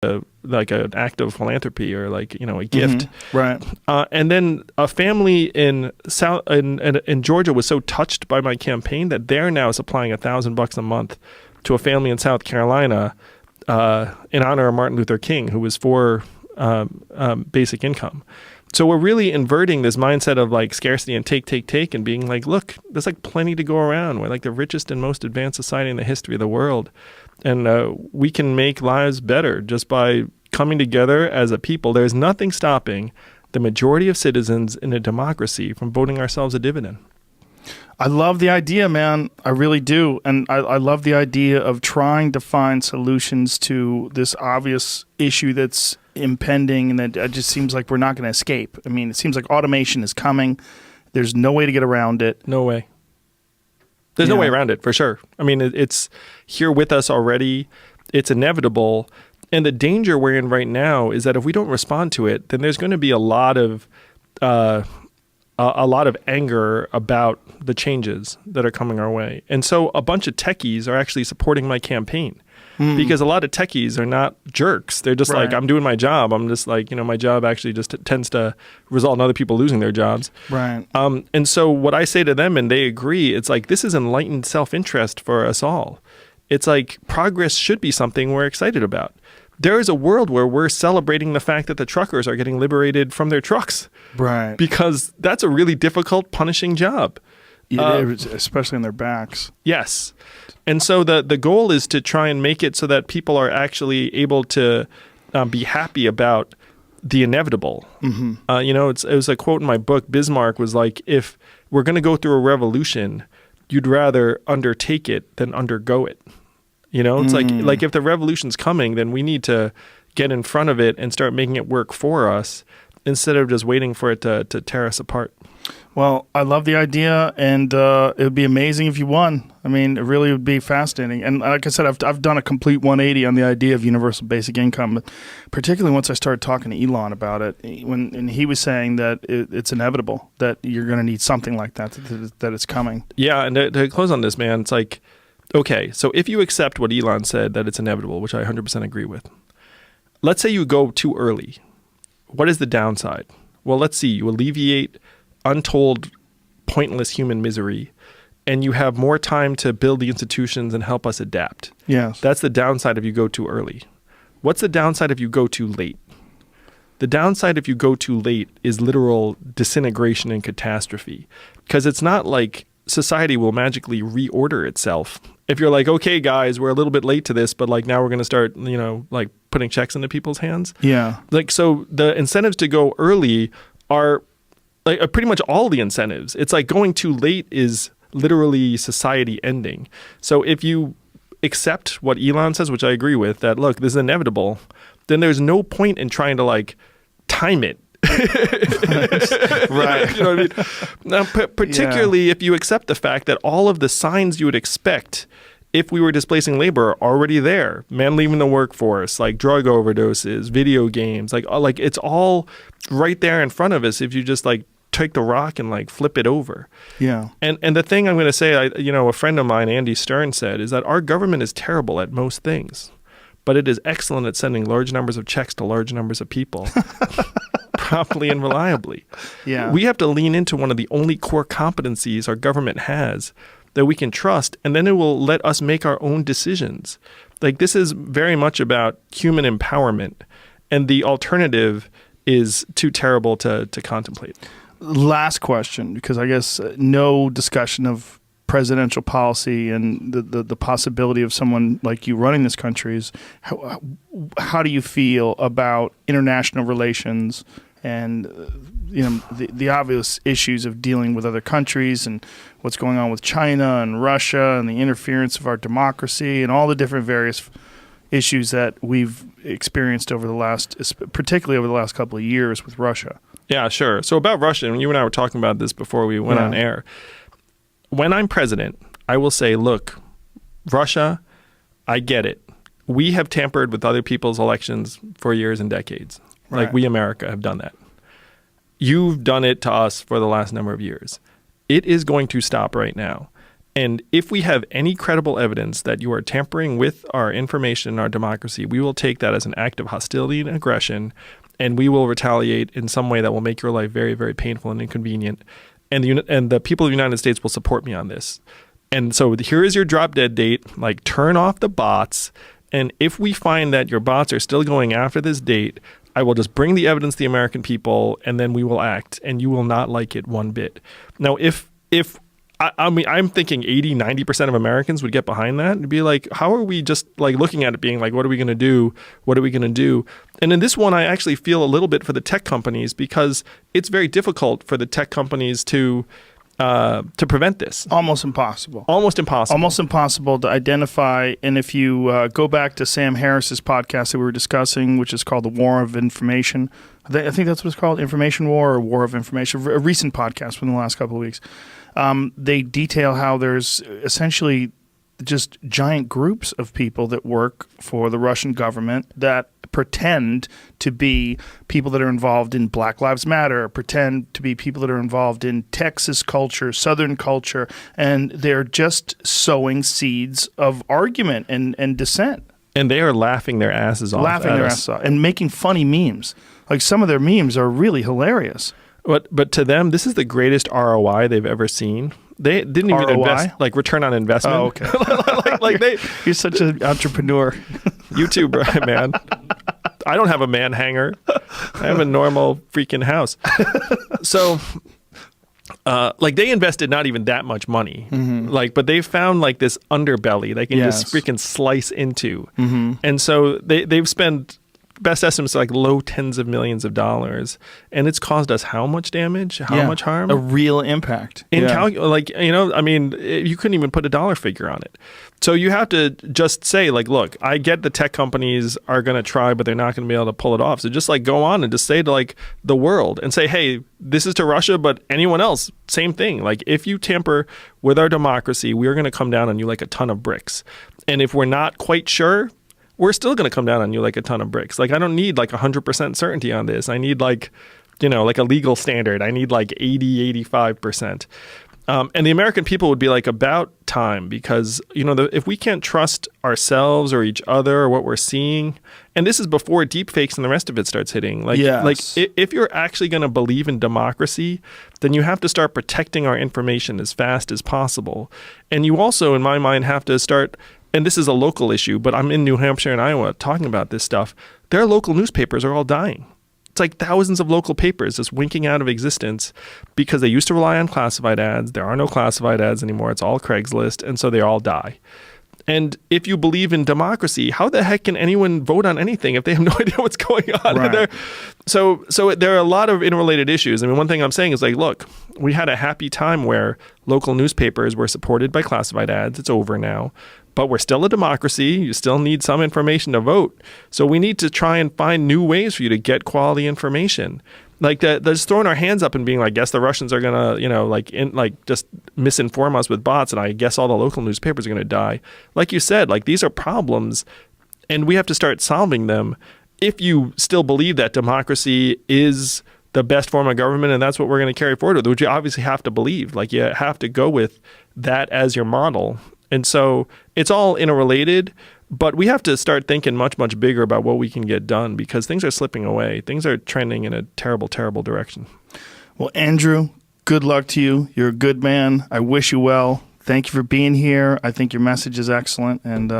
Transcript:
like an act of philanthropy or like, a gift. Right. And then a family in Georgia was so touched by my campaign that they're now supplying $1,000 a month to a family in South Carolina in honor of Martin Luther King, who was for basic income. So we're really inverting this mindset of like scarcity and take, and being like, look, there's like plenty to go around. We're like the richest and most advanced society in the history of the world. And we can make lives better just by coming together as a people. There's nothing stopping the majority of citizens in a democracy from voting ourselves a dividend. I love the idea, man. I really do. And I love the idea of trying to find solutions to this obvious issue that's impending and that it just seems like we're not going to escape. I mean, it seems like automation is coming. There's no way to get around it. No way. There's no way around it, for sure. I mean, it's here with us already. It's inevitable. And the danger we're in right now is that if we don't respond to it, then there's going to be a lot of anger about the changes that are coming our way. And so a bunch of techies are actually supporting my campaign because a lot of techies are not jerks. They're just like, I'm doing my job. I'm just like, my job actually just tends to result in other people losing their jobs. Right. And so what I say to them, and they agree, it's like, this is enlightened self-interest for us all. It's like progress should be something we're excited about. There is a world where we're celebrating the fact that the truckers are getting liberated from their trucks. Right. Because that's a really difficult, punishing job. Especially on their backs. Yes. And so the goal is to try and make it so that people are actually able to be happy about the inevitable. It was a quote in my book. Bismarck was like, if we're going to go through a revolution, you'd rather undertake it than undergo it. It's like if the revolution's coming, then we need to get in front of it and start making it work for us instead of just waiting for it to tear us apart. Well, I love the idea, and it would be amazing if you won. I mean, it really would be fascinating. And like I said, I've done a complete 180 on the idea of universal basic income, particularly once I started talking to Elon about it, and he was saying that it's inevitable, that you're going to need something like that it's coming. Yeah, and to close on this, man, it's like, okay, so if you accept what Elon said, that it's inevitable, which I 100% agree with, let's say you go too early. What is the downside? Well, let's see. You alleviate untold, pointless human misery, and you have more time to build the institutions and help us adapt. Yes. That's the downside if you go too early. What's the downside if you go too late? The downside if you go too late is literal disintegration and catastrophe, because it's not like society will magically reorder itself. If you're like, okay, guys, we're a little bit late to this, but like now we're going to start, like putting checks into people's hands. Yeah. Like, so the incentives to go early are like pretty much all the incentives. It's like going too late is literally society ending. So if you accept what Elon says, which I agree with, that look, this is inevitable, then there's no point in trying to like time it. Right. You know what I mean? Now, particularly if you accept the fact that all of the signs you would expect if we were displacing labor are already there. Men leaving the workforce, like drug overdoses, video games, like it's all right there in front of us if you just like take the rock and like flip it over. Yeah. And the thing I'm going to say, a friend of mine, Andy Stern, said is that our government is terrible at most things, but it is excellent at sending large numbers of checks to large numbers of people. Promptly and reliably. Yeah. We have to lean into one of the only core competencies our government has that we can trust, and then it will let us make our own decisions. Like, this is very much about human empowerment, and the alternative is too terrible to contemplate. Last question, because I guess no discussion of presidential policy and the possibility of someone like you running this country is how do you feel about international relations and the obvious issues of dealing with other countries and what's going on with China and Russia and the interference of our democracy and all the different various issues that we've experienced particularly over the last couple of years with Russia? Yeah, sure. So about Russia, and you and I were talking about this before we went on air. When I'm president, I will say, look, Russia, I get it. We have tampered with other people's elections for years and decades. Right. Like we, America, have done that. You've done it to us for the last number of years. It is going to stop right now. And if we have any credible evidence that you are tampering with our information in our democracy, we will take that as an act of hostility and aggression, and we will retaliate in some way that will make your life very, very painful and inconvenient. And the people of the United States will support me on this. And so here is your drop dead date. Like, turn off the bots. And if we find that your bots are still going after this date, I will just bring the evidence to the American people, and then we will act, and you will not like it one bit. Now, I'm thinking 80, 90% of Americans would get behind that and be like, how are we just like looking at it being like, what are we going to do? What are we going to do? And in this one, I actually feel a little bit for the tech companies, because it's very difficult for the tech companies to prevent this. Almost impossible. Almost impossible. Almost impossible to identify. And if you go back to Sam Harris's podcast that we were discussing, which is called The War of Information, I think that's what it's called, Information War or War of Information, a recent podcast within the last couple of weeks. They detail how there's essentially just giant groups of people that work for the Russian government that pretend to be people that are involved in Black Lives Matter, pretend to be people that are involved in Texas culture, Southern culture, and they're just sowing seeds of argument and dissent. And they are laughing their asses off. Laughing their asses off and making funny memes. Like, some of their memes are really hilarious. But to them, this is the greatest ROI they've ever seen. They didn't even invest, like return on investment. Oh, okay. You're such an entrepreneur. You too, Brian, man. I don't have a man hanger. I have a normal freaking house. So, like, they invested not even that much money. Mm-hmm. Like, but they found like this underbelly they can just freaking slice into. Mm-hmm. And so they've spent, best estimates, like low tens of millions of dollars, and it's caused us how much damage, how much harm? A real impact. You couldn't even put a dollar figure on it. So you have to just say, like, look, I get the tech companies are going to try, but they're not going to be able to pull it off. So just like go on and just say to like the world and say, hey, this is to Russia, but anyone else, same thing. Like, if you tamper with our democracy, we're going to come down on you like a ton of bricks. And if we're not quite sure, we're still going to come down on you like a ton of bricks. Like, I don't need like 100% certainty on this. I need like, like a legal standard. I need like 80, 85%. And the American people would be like, about time, because, if we can't trust ourselves or each other or what we're seeing, and this is before deep fakes and the rest of it starts hitting. Like, if you're actually going to believe in democracy, then you have to start protecting our information as fast as possible. And you also, in my mind, have to start, and this is a local issue, but I'm in New Hampshire and Iowa talking about this stuff. Their local newspapers are all dying. It's like thousands of local papers just winking out of existence because they used to rely on classified ads. There are no classified ads anymore. It's all Craigslist. And so they all die. And if you believe in democracy, how the heck can anyone vote on anything if they have no idea what's going on? Right. So there are a lot of interrelated issues. I mean, one thing I'm saying is like, look, we had a happy time where local newspapers were supported by classified ads. It's over now. But we're still a democracy. You still need some information to vote. So we need to try and find new ways for you to get quality information. Like just throwing our hands up and being like, guess the Russians are gonna, just misinform us with bots, and I guess all the local newspapers are gonna die. Like you said, like, these are problems, and we have to start solving them. If you still believe that democracy is the best form of government and that's what we're going to carry forward with, which you obviously have to believe. Like, you have to go with that as your model. And so it's all interrelated, but we have to start thinking much, much bigger about what we can get done, because things are slipping away. Things are trending in a terrible, terrible direction. Well, Andrew, good luck to you. You're a good man. I wish you well. Thank you for being here. I think your message is excellent. And